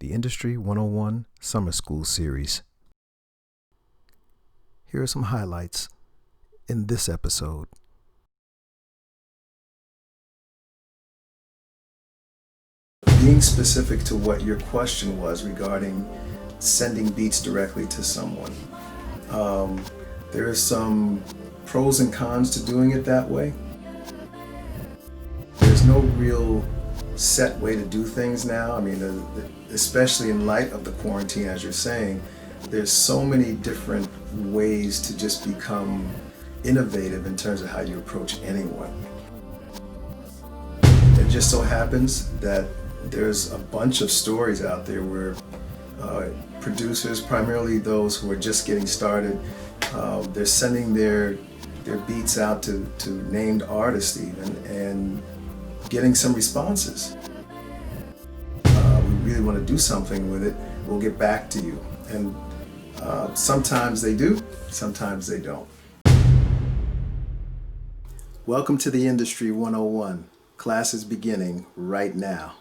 the Industry 101 Summer School Series. Here are some highlights in this episode. Being specific to what your question was regarding sending beats directly to someone. There are some pros and cons to doing it that way. There's no real set way to do things now. I mean, especially in light of the quarantine, as you're saying, there's so many different ways to just become innovative in terms of how you approach anyone. It just so happens that there's a bunch of stories out there where producers, primarily those who are just getting started, they're sending their beats out to named artists even, and getting some responses. We really want to do something with it, we'll get back to you. And sometimes they do, sometimes they don't. Welcome to the Industry 101. Class is beginning right now.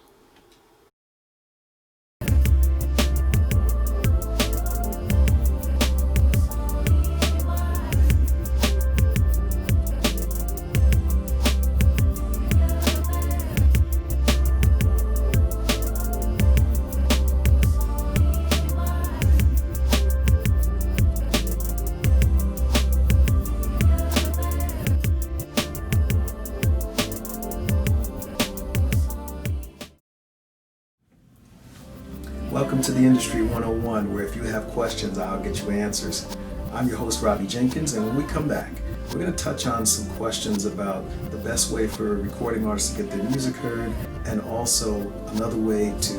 Welcome to the Industry 101, where if you have questions, I'll get you answers. I'm your host, Robbie Jenkins, and when we come back, we're going to touch on some questions about the best way for recording artists to get their music heard, and also another way to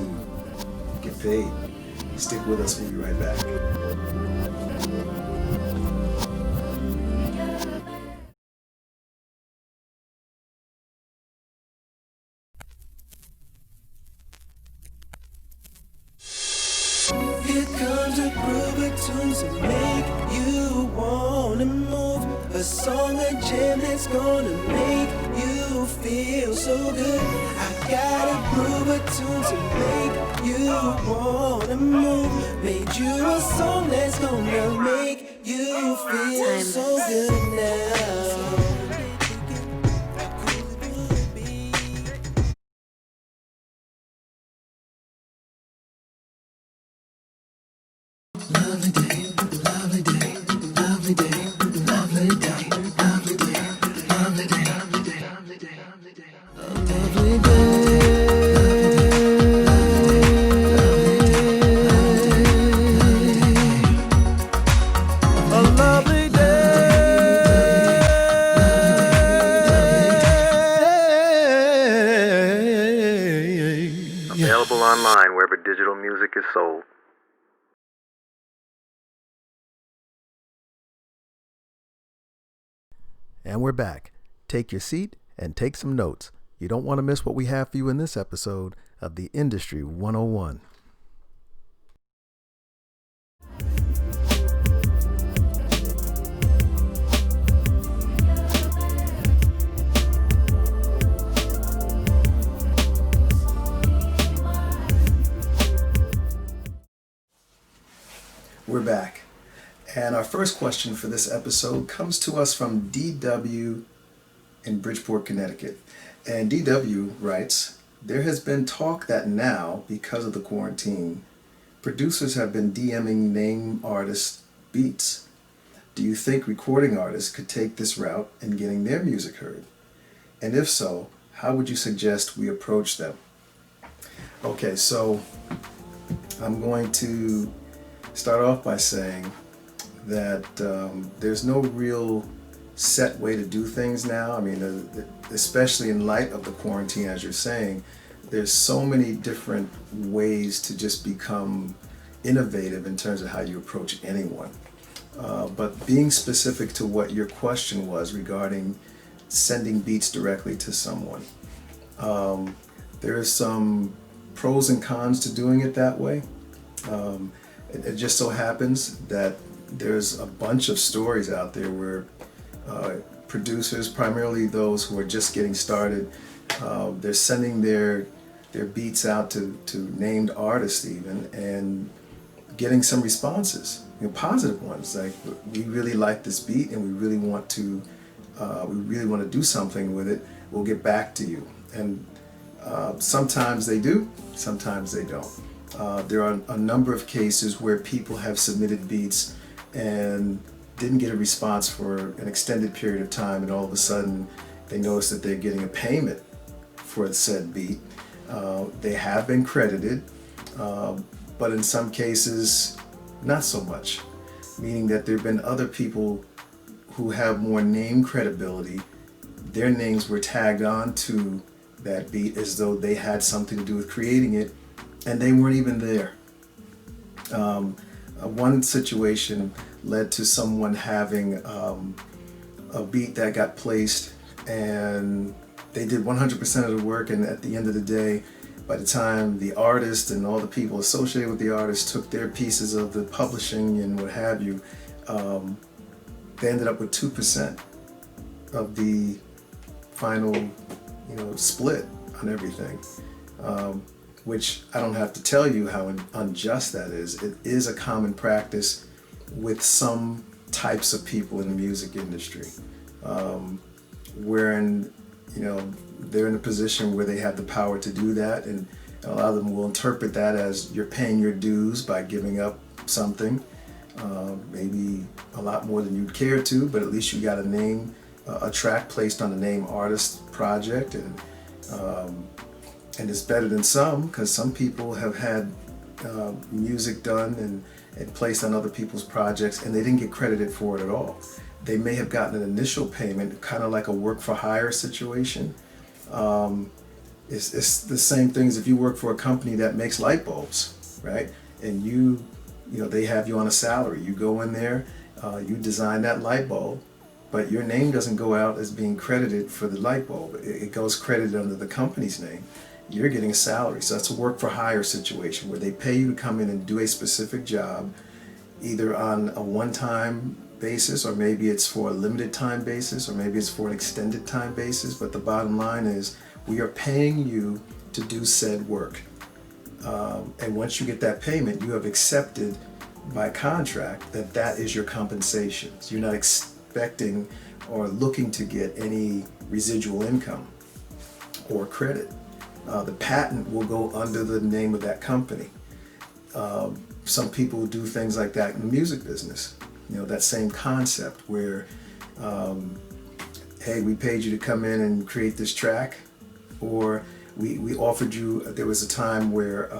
get paid. Stick with us, we'll be right back. Here comes a groove of tunes that make you wanna move. A song, a jam that's gonna make you feel so good. I got a groove of tunes that make you wanna move. Made you a song that's gonna make you feel so good now. Lovely day, lovely day, lovely day, lovely day, lovely day, lovely day, lovely day, lovely day, lovely day, lovely day, a lovely day. Available online wherever digital music is sold. And we're back. Take your seat and take some notes. You don't want to miss what we have for you in this episode of the Industry 101. We're back. And our first question for this episode comes to us from DW in Bridgeport, Connecticut. And DW writes, there has been talk that now, because of the quarantine, producers have been DMing name artists beats. Do you think recording artists could take this route in getting their music heard? And if so, how would you suggest we approach them? Okay, so I'm going to start off by saying that there's no real set way to do things now. I mean, especially in light of the quarantine, as you're saying, there's so many different ways to just become innovative in terms of how you approach anyone. But being specific to what your question was regarding sending beats directly to someone, there are some pros and cons to doing it that way. It just so happens that there's a bunch of stories out there where producers, primarily those who are just getting started, they're sending their their beats out to named artists even, and getting some responses, positive ones, like, we really like this beat and we really want to do something with it. We'll get back to you. And sometimes they do, sometimes they don't. There are a number of cases where people have submitted beats and didn't get a response for an extended period of time, and all of a sudden they notice that they're getting a payment for the said beat. They have been credited, but in some cases not so much, meaning that there have been other people who have more name credibility. Their names were tagged on to that beat as though they had something to do with creating it, and they weren't even there. One situation led to someone having a beat that got placed, and they did 100% of the work, and at the end of the day, by the time the artist and all the people associated with the artist took their pieces of the publishing and what have you, they ended up with 2% of the final split on everything, which I don't have to tell you how unjust that is. It is a common practice with some types of people in the music industry, wherein they're in a position where they have the power to do that, and a lot of them will interpret that as you're paying your dues by giving up something, maybe a lot more than you'd care to, but at least you got a track placed on a name artist project, and it's better than some, because some people have had music done and placed on other people's projects and they didn't get credited for it at all. They may have gotten an initial payment, kind of like a work for hire situation. It's the same thing as if you work for a company that makes light bulbs, right? And they have you on a salary. You go in there, you design that light bulb, but your name doesn't go out as being credited for the light bulb. It goes credited under the company's name. You're getting a salary. So that's a work for hire situation where they pay you to come in and do a specific job, either on a one-time basis, or maybe it's for a limited time basis, or maybe it's for an extended time basis. But the bottom line is, we are paying you to do said work. And once you get that payment, you have accepted by contract that is your compensation. So you're not expecting or looking to get any residual income or credit. The patent will go under the name of that company. Some people do things like that in the music business. That same concept where, hey, we paid you to come in and create this track, or we offered you. There was a time where,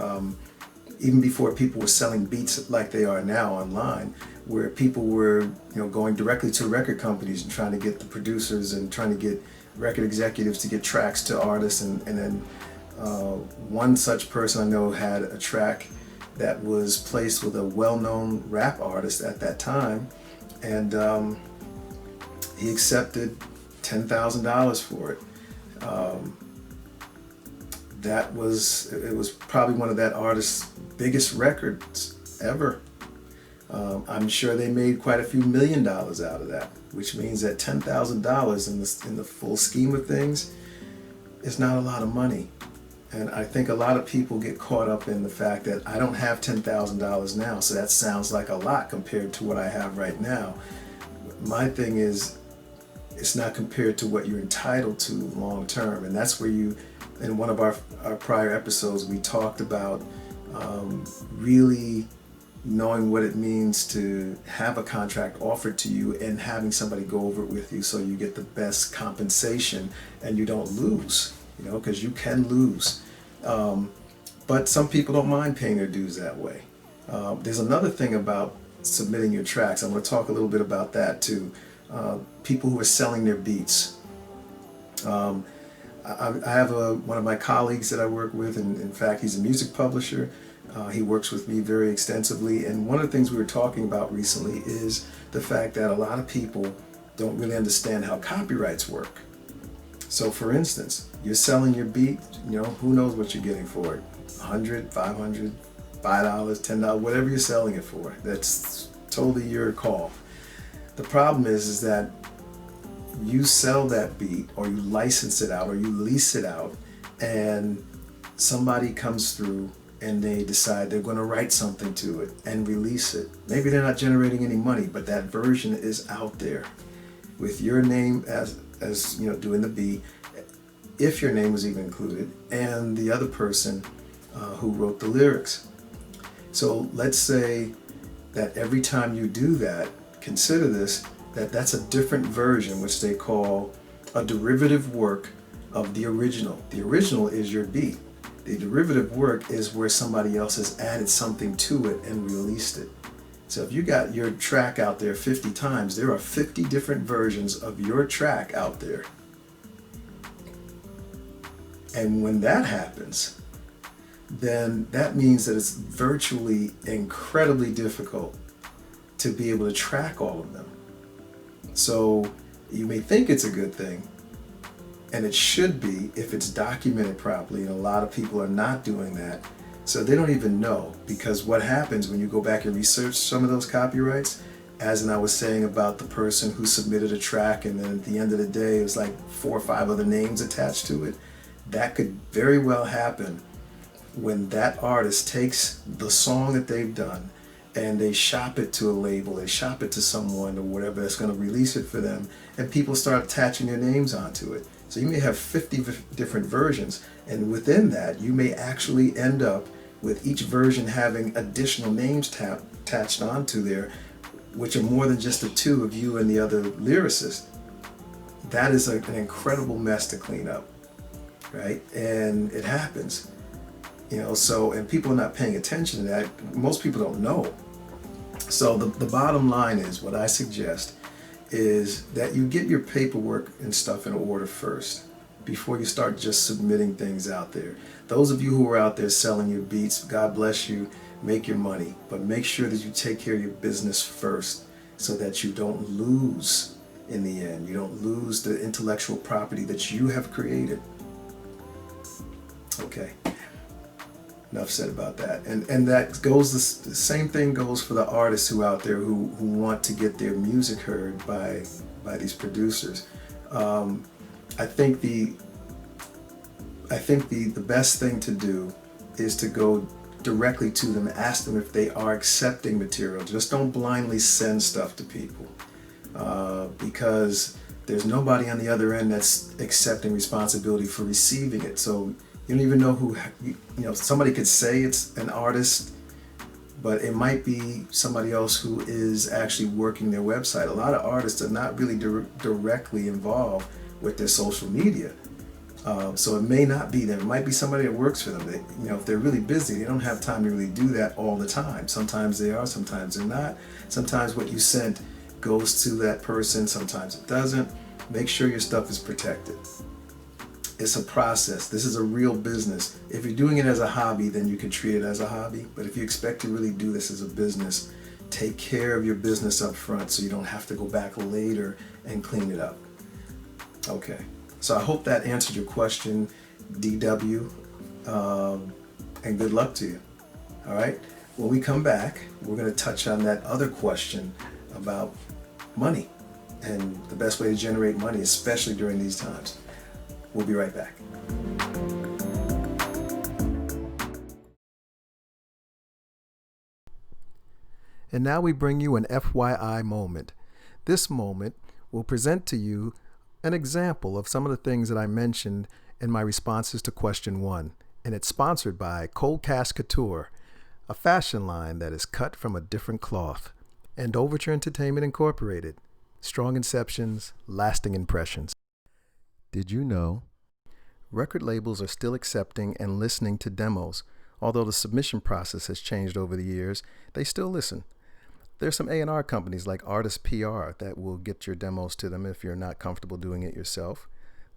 even before people were selling beats like they are now online, where people were going directly to record companies and trying to get the producers and trying to get record executives to get tracks to artists, and then one such person I know had a track that was placed with a well-known rap artist at that time, and he accepted $10,000 for it. It was probably one of that artist's biggest records ever. I'm sure they made quite a few $1 million out of that, which means that $10,000 in the full scheme of things is not a lot of money. And I think a lot of people get caught up in the fact that I don't have $10,000 now, so that sounds like a lot compared to what I have right now. My thing is, it's not compared to what you're entitled to long term. And that's where in one of our prior episodes, we talked about really knowing what it means to have a contract offered to you and having somebody go over it with you so you get the best compensation and you don't lose. Because you can lose. But some people don't mind paying their dues that way. There's another thing about submitting your tracks. I'm going to talk a little bit about that too. People who are selling their beats. I have one of my colleagues that I work with, and in fact, he's a music publisher. He works with me very extensively. And one of the things we were talking about recently is the fact that a lot of people don't really understand how copyrights work. So for instance, you're selling your beat, who knows what you're getting for it? $100, $500, $5, $10, whatever you're selling it for. That's totally your call. The problem is that you sell that beat, or you license it out, or you lease it out, and somebody comes through and they decide they're going to write something to it and release it. Maybe they're not generating any money, but that version is out there with your name as doing the B, if your name was even included, and the other person who wrote the lyrics. So let's say that every time you do that, consider this, that's a different version, which they call a derivative work of the original. The original is your beat. The derivative work is where somebody else has added something to it and released it. So if you got your track out there 50 times, there are 50 different versions of your track out there. And when that happens, then that means that it's virtually incredibly difficult to be able to track all of them. So you may think it's a good thing, and it should be if it's documented properly, and a lot of people are not doing that. So they don't even know, because what happens when you go back and research some of those copyrights, as I was saying about the person who submitted a track and then at the end of the day it was like 4 or 5 other names attached to it, that could very well happen when that artist takes the song that they've done and they shop it to a label, they shop it to someone or whatever that's going to release it for them, and people start attaching their names onto it. So you may have 50 different versions, and within that you may actually end up with each version having additional names attached onto there, which are more than just the two of you and the other lyricist. That is an incredible mess to clean up, right? And it happens. So, and people are not paying attention to that. Most people don't know. So the bottom line is, what I suggest is that you get your paperwork and stuff in order first before you start just submitting things out there. Those of you who are out there selling your beats, God bless you, make your money, but make sure that you take care of your business first so that you don't lose in the end. You don't lose the intellectual property that you have created. Okay. Enough said about that. And that goes, the same thing goes for the artists who out there who want to get their music heard by these producers. I think the best thing to do is to go directly to them, ask them if they are accepting material. Just don't blindly send stuff to people, because there's nobody on the other end that's accepting responsibility for receiving it. So you don't even know who, somebody could say it's an artist, but it might be somebody else who is actually working their website. A lot of artists are not really directly involved with their social media. So it may not be them. It might be somebody that works for them. If they're really busy, they don't have time to really do that all the time. Sometimes they are, sometimes they're not. Sometimes what you sent goes to that person, sometimes it doesn't. Make sure your stuff is protected. It's a process. This is a real business. If you're doing it as a hobby, then you can treat it as a hobby. But if you expect to really do this as a business, take care of your business up front so you don't have to go back later and clean it up. Okay. So I hope that answered your question, DW, and good luck to you. All right. When we come back, we're going to touch on that other question about money and the best way to generate money, especially during these times. We'll be right back. And now we bring you an FYI moment. This moment will present to you an example of some of the things that I mentioned in my responses to question 1. And it's sponsored by Cold Cast Couture, a fashion line that is cut from a different cloth, and Overture Entertainment Incorporated, strong inceptions, lasting impressions. Did you know record labels are still accepting and listening to demos? Although the submission process has changed over the years, they still listen. There's some A&R companies like Artist PR that will get your demos to them if you're not comfortable doing it yourself.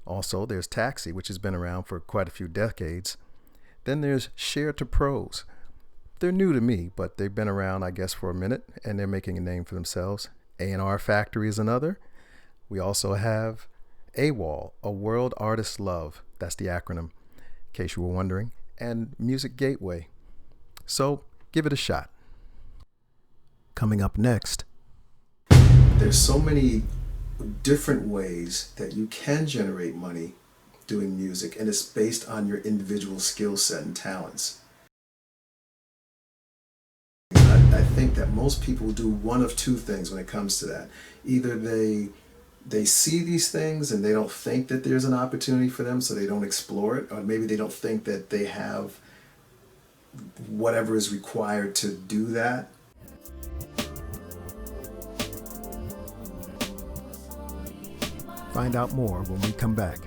Also, there's Taxi, which has been around for quite a few decades. Then there's Share to Pros. They're new to me, but they've been around, I guess, for a minute, and they're making a name for themselves. A&R Factory is another. We also have AWOL, A World Artists Love. That's the acronym, in case you were wondering. And Music Gateway. So give it a shot. Coming up next, there's so many different ways that you can generate money doing music, and it's based on your individual skill set and talents. I think that most people do one of two things when it comes to that. Either they see these things and they don't think that there's an opportunity for them, so they don't explore it, or maybe they don't think that they have whatever is required to do that. Find out more when we come back.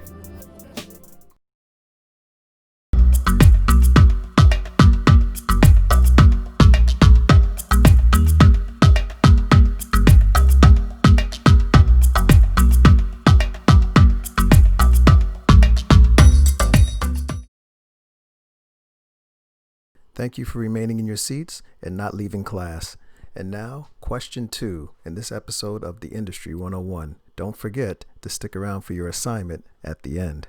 Thank you for remaining in your seats and not leaving class. And now, question 2 in this episode of The Industry 101. Don't forget to stick around for your assignment at the end.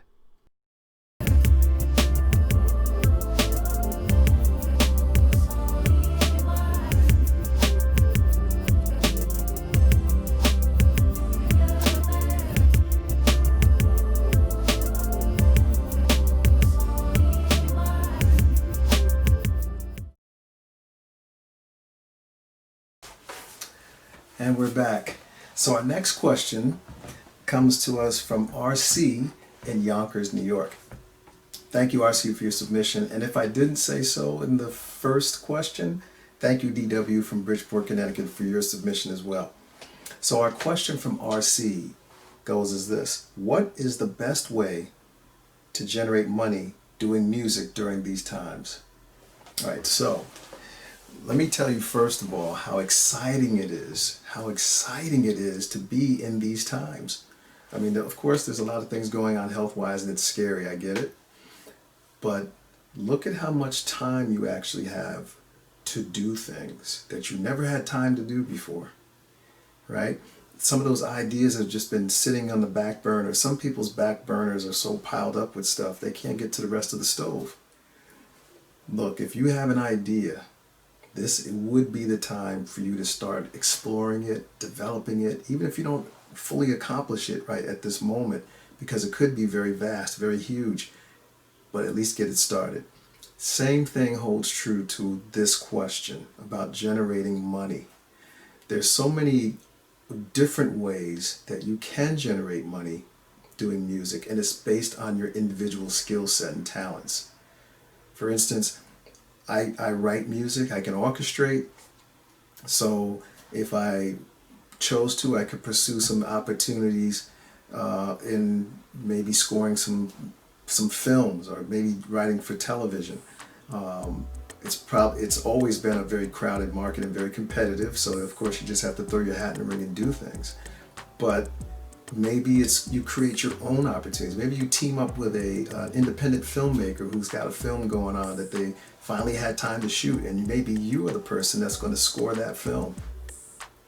And we're back. So our next question comes to us from RC in Yonkers, New York. Thank you, RC, for your submission. And if I didn't say so in the first question, thank you, DW from Bridgeport, Connecticut, for your submission as well. So our question from RC goes as this: what is the best way to generate money doing music during these times? All right, so let me tell you first of all how exciting it is to be in these times. I mean, of course, there's a lot of things going on health-wise, and it's scary, I get it. But look at how much time you actually have to do things that you never had time to do before, right? Some of those ideas have just been sitting on the back burner. Some people's back burners are so piled up with stuff, they can't get to the rest of the stove. Look, if you have an idea, it would be the time for you to start exploring it, developing it, even if you don't fully accomplish it right at this moment, because it could be very vast, very huge, but at least get it started. Same thing holds true to this question about generating money. There's so many different ways that you can generate money doing music, and it's based on your individual skill set and talents. For instance, I write music, I can orchestrate, so if I chose to, I could pursue some opportunities in maybe scoring some films, or maybe writing for television. It's always been a very crowded market and very competitive, so of course you just have to throw your hat in the ring and do things. But maybe you create your own opportunities. Maybe you team up with an independent filmmaker who's got a film going on that they finally had time to shoot, and maybe you are the person that's going to score that film.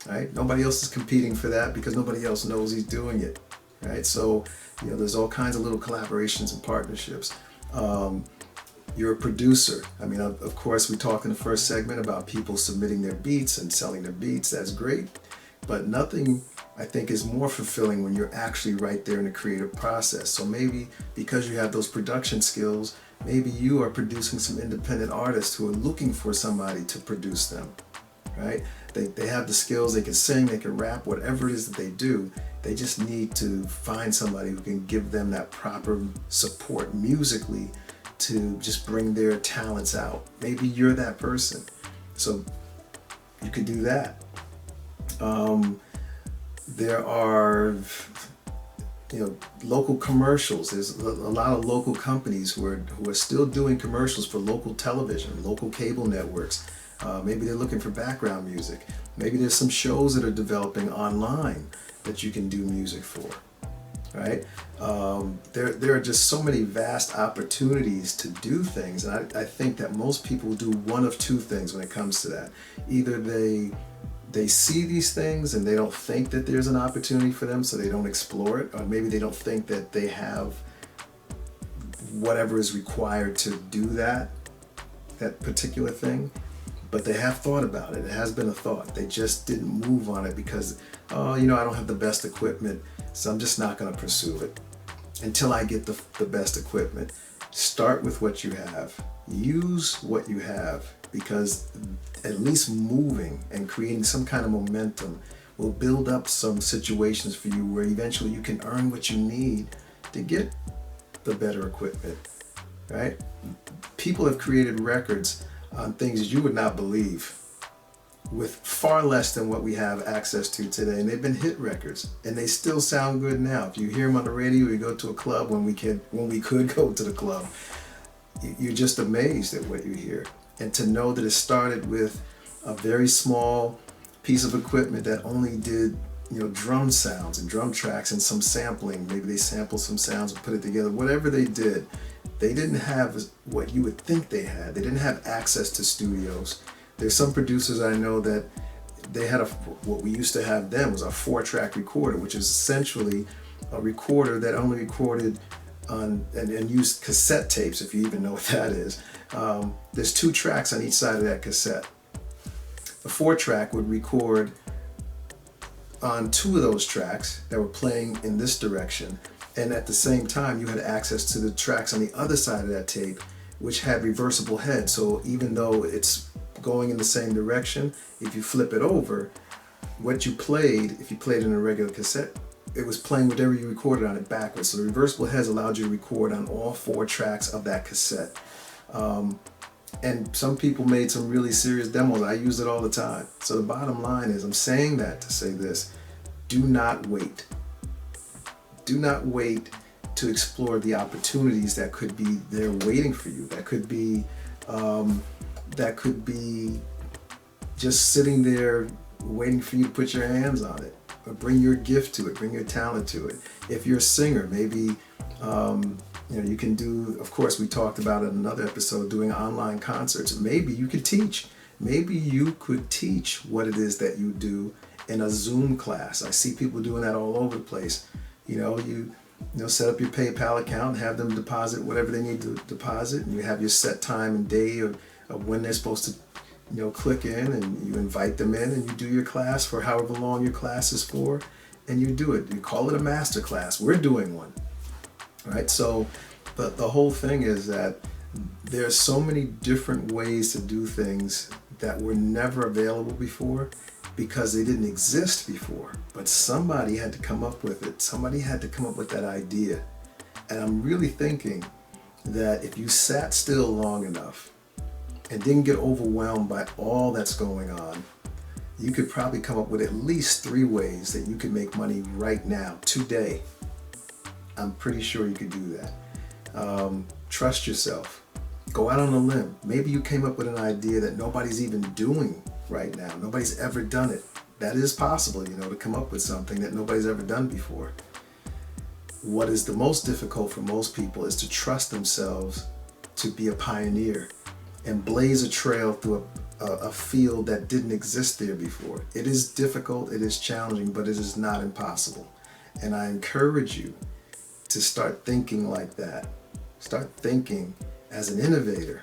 Right? Nobody else is competing for that because nobody else knows he's doing it. Right? So, there's all kinds of little collaborations and partnerships. You're a producer. I mean, of course, we talked in the first segment about people submitting their beats and selling their beats. That's great. But nothing, I think, is more fulfilling when you're actually right there in the creative process. So maybe because you have those production skills, maybe you are producing some independent artists who are looking for somebody to produce them, right? They have the skills, they can sing, they can rap, whatever it is that they do. They just need to find somebody who can give them that proper support musically to just bring their talents out. Maybe you're that person. So you could do that. There are local commercials. There's a lot of local companies who are still doing commercials for local television, local cable networks. Maybe they're looking for background music. Maybe there's some shows that are developing online that you can do music for, right? There are just so many vast opportunities to do things, and I think that most people do one of two things when it comes to that. Either they see these things and they don't think that there's an opportunity for them, so they don't explore it, or maybe they don't think that they have whatever is required to do that particular thing, but they have thought about it. It has been a thought. They just didn't move on it because, I don't have the best equipment, so I'm just not going to pursue it. until I get the best equipment. Start with what you have. Use what you have, because at least moving and creating some kind of momentum will build up some situations for you where eventually you can earn what you need to get the better equipment, right? People have created records on things you would not believe with far less than what we have access to today, and they've been hit records, and they still sound good now. If you hear them on the radio, you go to a club when we could go to the club, you're just amazed at what you hear. And to know that it started with a very small piece of equipment that only did, drum sounds and drum tracks and some sampling. Maybe they sampled some sounds and put it together. Whatever they did, they didn't have what you would think they had. They didn't have access to studios. There's some producers I know that they had what we used to have then was a 4-track recorder, which is essentially a recorder that only recorded on and used cassette tapes, if you even know what that is. There's 2 tracks on each side of that cassette. The 4-track would record on 2 of those tracks that were playing in this direction, and at the same time you had access to the tracks on the other side of that tape, which had reversible heads. So even though it's going in the same direction, if you flip it over, what you played, if you played in a regular cassette, it was playing whatever you recorded on it backwards. So the reversible heads allowed you to record on all 4 tracks of that cassette. And some people made some really serious demos. I use it all the time. So the bottom line is, I'm saying that to say this: do not wait. Do not wait to explore the opportunities that could be there waiting for you. That could be just sitting there waiting for you to put your hands on it, or bring your gift to it, bring your talent to it. If you're a singer, maybe you can do, of course we talked about in another episode, doing online concerts. Maybe you could teach. Maybe you could teach what it is that you do in a Zoom class. I see people doing that all over the place. You set up your PayPal account, have them deposit whatever they need to deposit, and you have your set time and day of when they're supposed to click in, and you invite them in, and you do your class for however long your class is for, and you do it. You call it a master class. We're doing one, right? So the whole thing is that there's so many different ways to do things that were never available before because they didn't exist before. But somebody had to come up with it. Somebody had to come up with that idea. And I'm really thinking that if you sat still long enough and didn't get overwhelmed by all that's going on, you could probably come up with at least 3 ways that you could make money right now, today. I'm pretty sure you could do that. Trust yourself. Go out on a limb. Maybe you came up with an idea that nobody's even doing right now. Nobody's ever done it. That is possible, to come up with something that nobody's ever done before. What is the most difficult for most people is to trust themselves to be a pioneer and blaze a trail through a field that didn't exist there before. It is difficult, it is challenging, but it is not impossible. And I encourage you to start thinking like that. Start thinking as an innovator,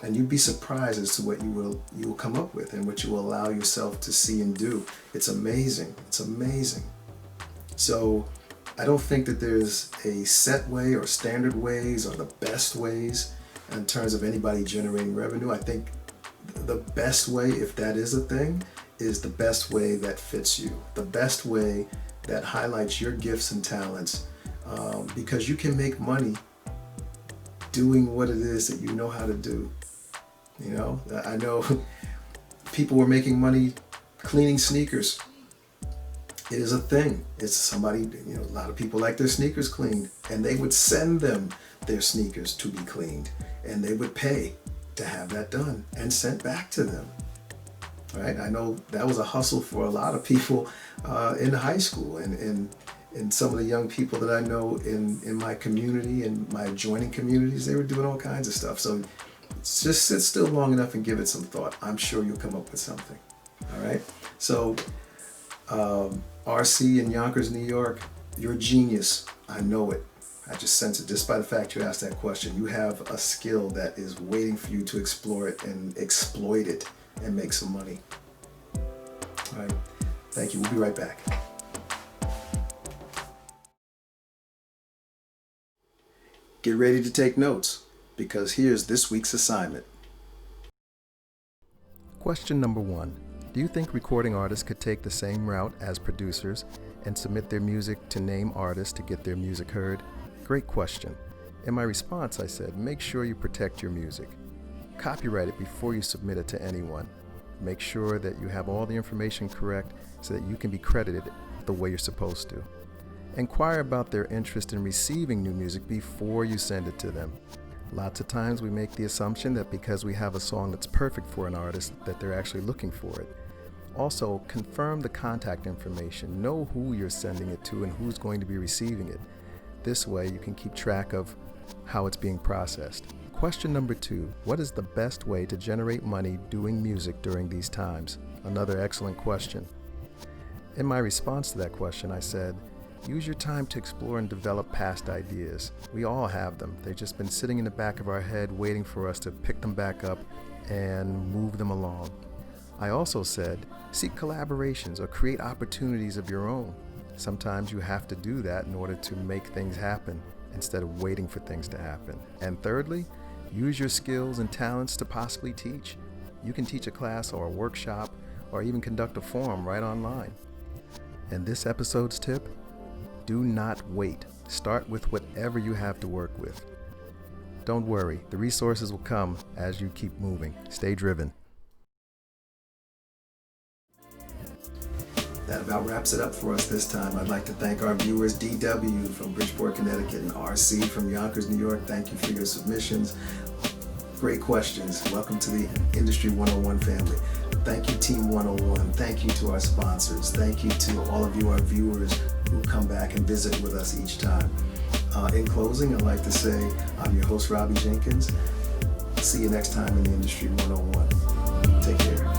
and you'd be surprised as to what you will come up with and what you will allow yourself to see and do. It's amazing. It's amazing. So I don't think that there's a set way or standard ways or the best ways in terms of anybody generating revenue. I think the best way, if that is a thing, is the best way that fits you, the best way that highlights your gifts and talents, because you can make money doing what it is that you know how to do. I know people were making money cleaning sneakers. It is a thing. It's somebody, a lot of people like their sneakers cleaned, and they would send them their sneakers to be cleaned, and they would pay to have that done and sent back to them. Right? I know that was a hustle for a lot of people in high school, and some of the young people that I know in my community and my adjoining communities, they were doing all kinds of stuff. So just sit still long enough and give it some thought. I'm sure you'll come up with something. All right? So RC in Yonkers, New York, you're a genius. I know it. I just sense it just by the fact you asked that question. You have a skill that is waiting for you to explore it and exploit it and make some money. All right. Thank you. We'll be right back. Get ready to take notes, because here's this week's assignment. Question number 1. Do you think recording artists could take the same route as producers and submit their music to name artists to get their music heard? Great question. In my response, I said, make sure you protect your music. Copyright it before you submit it to anyone. Make sure that you have all the information correct so that you can be credited the way you're supposed to. Inquire about their interest in receiving new music before you send it to them. Lots of times we make the assumption that because we have a song that's perfect for an artist, that they're actually looking for it. Also, confirm the contact information. Know who you're sending it to and who's going to be receiving it. This way you can keep track of how it's being processed. Question number 2. What is the best way to generate money doing music during these times? Another excellent question. In my response to that question, I said, use your time to explore and develop past ideas. We all have them. They've just been sitting in the back of our head waiting for us to pick them back up and move them along. I also said, seek collaborations or create opportunities of your own. Sometimes you have to do that in order to make things happen instead of waiting for things to happen. And thirdly, use your skills and talents to possibly teach. You can teach a class or a workshop or even conduct a forum right online. And this episode's tip? Do not wait. Start with whatever you have to work with. Don't worry, the resources will come as you keep moving. Stay driven. That about wraps it up for us this time. I'd like to thank our viewers, DW from Bridgeport, Connecticut, and RC from Yonkers, New York. Thank you for your submissions. Great questions. Welcome to the Industry 101 family. Thank you, Team 101. Thank you to our sponsors. Thank you to all of you, our viewers, who come back and visit with us each time. In closing, I'd like to say I'm your host, Robbie Jenkins. See you next time in the Industry 101. Take care.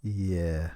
Yeah.